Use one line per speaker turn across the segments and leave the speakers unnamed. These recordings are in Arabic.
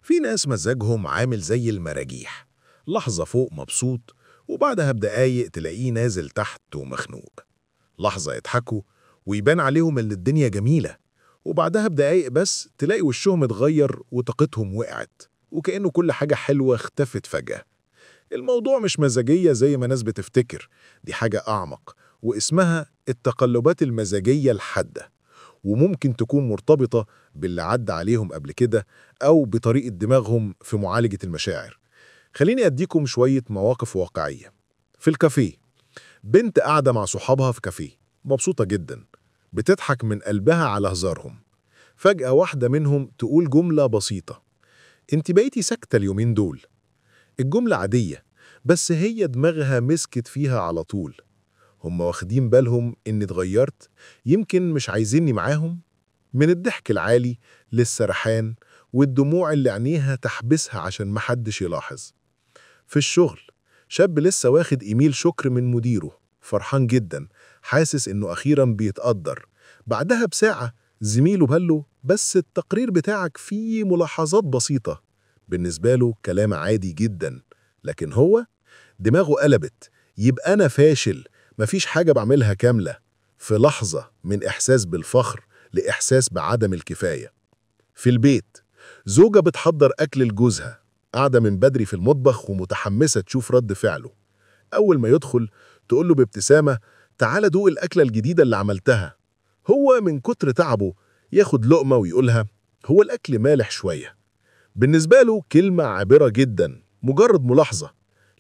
في ناس مزاجهم عامل زي المراجيح، لحظة فوق مبسوط وبعدها بدقايق تلاقيه نازل تحت ومخنوق. لحظة يضحكوا ويبان عليهم إن الدنيا جميلة، وبعدها بدقايق بس تلاقي وشهم اتغير وطاقتهم وقعت، وكأنه كل حاجة حلوة اختفت فجأة. الموضوع مش مزاجية زي ما ناس بتفتكر، دي حاجة أعمق واسمها التقلبات المزاجية الحادة، وممكن تكون مرتبطة باللي عدى عليهم قبل كده أو بطريقة دماغهم في معالجة المشاعر. خليني أديكم شوية مواقف واقعية. في الكافيه، بنت قاعدة مع صحابها في كافيه مبسوطة جدا، بتضحك من قلبها على هزارهم. فجأة واحدة منهم تقول جملة بسيطة: انت بقيتي ساكتة اليومين دول. الجملة عادية، بس هي دماغها مسكت فيها على طول. هم واخدين بالهم إني اتغيرت، يمكن مش عايزيني معاهم. من الضحك العالي للسرحان والدموع اللي عينيها تحبسها عشان محدش يلاحظ. في الشغل، شاب لسه واخد إيميل شكر من مديره، فرحان جدا، حاسس إنه أخيرا بيتقدر. بعدها بساعة زميله بله: بس التقرير بتاعك فيه ملاحظات بسيطة. بالنسبة له كلام عادي جدا، لكن هو دماغه قلبت: يبقى أنا فاشل، مفيش حاجة بعملها كاملة. في لحظة من إحساس بالفخر لإحساس بعدم الكفاية. في البيت، زوجة بتحضر أكل لجوزها، قاعدة من بدري في المطبخ ومتحمسة تشوف رد فعله. أول ما يدخل تقول له بابتسامة: تعال دوق الأكلة الجديدة اللي عملتها. هو من كتر تعبه ياخد لقمة ويقولها: هو الأكل مالح شوية. بالنسبة له كلمة عابرة جدا، مجرد ملاحظة،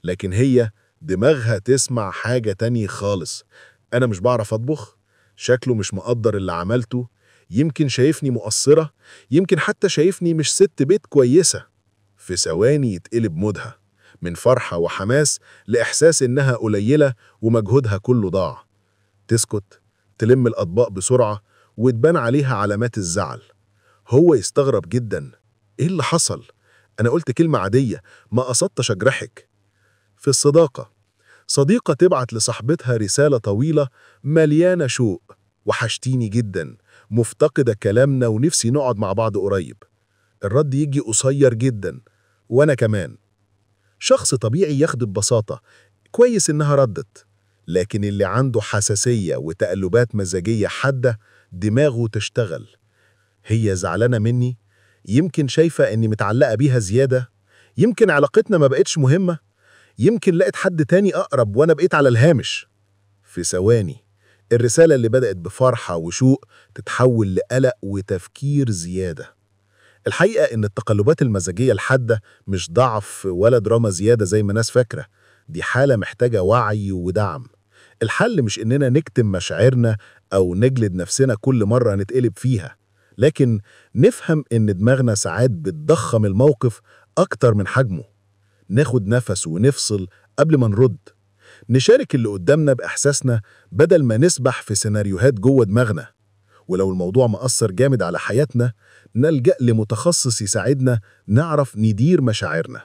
لكن هي دماغها تسمع حاجة تانية خالص: أنا مش بعرف أطبخ، شكله مش مقدر اللي عملته، يمكن شايفني مقصرة، يمكن حتى شايفني مش ست بيت كويسة. في ثواني يتقلب مودها من فرحة وحماس لإحساس إنها قليلة ومجهودها كله ضاع. تسكت، تلم الأطباق بسرعة، وتبان عليها علامات الزعل. هو يستغرب جدا: إيه اللي حصل؟ أنا قلت كلمة عادية، ما قصدتش أجرحك. في الصداقة، صديقة تبعت لصاحبتها رسالة طويلة مليانة شوق: وحشتيني جدا، مفتقدة كلامنا ونفسي نقعد مع بعض قريب. الرد يجي قصير جدا: وأنا كمان. شخص طبيعي ياخد ببساطة: كويس إنها ردت. لكن اللي عنده حساسية وتقلبات مزاجية حادة، دماغه تشتغل: هي زعلانة مني؟ يمكن شايفة إني متعلقة بيها زيادة؟ يمكن علاقتنا ما بقتش مهمة؟ يمكن لقيت حد تاني أقرب وأنا بقيت على الهامش. في ثواني الرسالة اللي بدأت بفرحة وشوق تتحول لقلق وتفكير زيادة. الحقيقة إن التقلبات المزاجية الحادة مش ضعف ولا دراما زيادة زي ما ناس فاكرة، دي حالة محتاجة وعي ودعم. الحل مش إننا نكتم مشاعرنا أو نجلد نفسنا كل مرة نتقلب فيها، لكن نفهم إن دماغنا ساعات بتضخم الموقف أكتر من حجمه. ناخد نفس ونفصل قبل ما نرد، نشارك اللي قدامنا بإحساسنا بدل ما نسبح في سيناريوهات جوه دماغنا. ولو الموضوع مأثر جامد على حياتنا، نلجأ لمتخصص يساعدنا نعرف ندير مشاعرنا.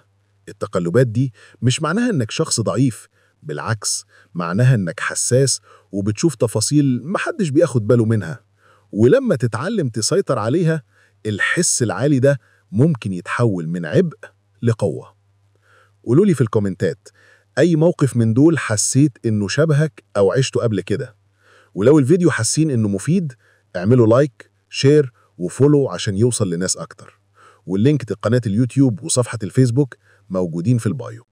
التقلبات دي مش معناها إنك شخص ضعيف، بالعكس، معناها إنك حساس وبتشوف تفاصيل محدش بياخد باله منها. ولما تتعلم تسيطر عليها، الحس العالي ده ممكن يتحول من عبء لقوة. قولولي في الكومنتات أي موقف من دول حسيت إنه شبهك أو عشته قبل كده. ولو الفيديو حاسين إنه مفيد، اعملوا لايك، شير وفولو عشان يوصل لناس أكتر. واللينك لقناة اليوتيوب وصفحة الفيسبوك موجودين في البايو.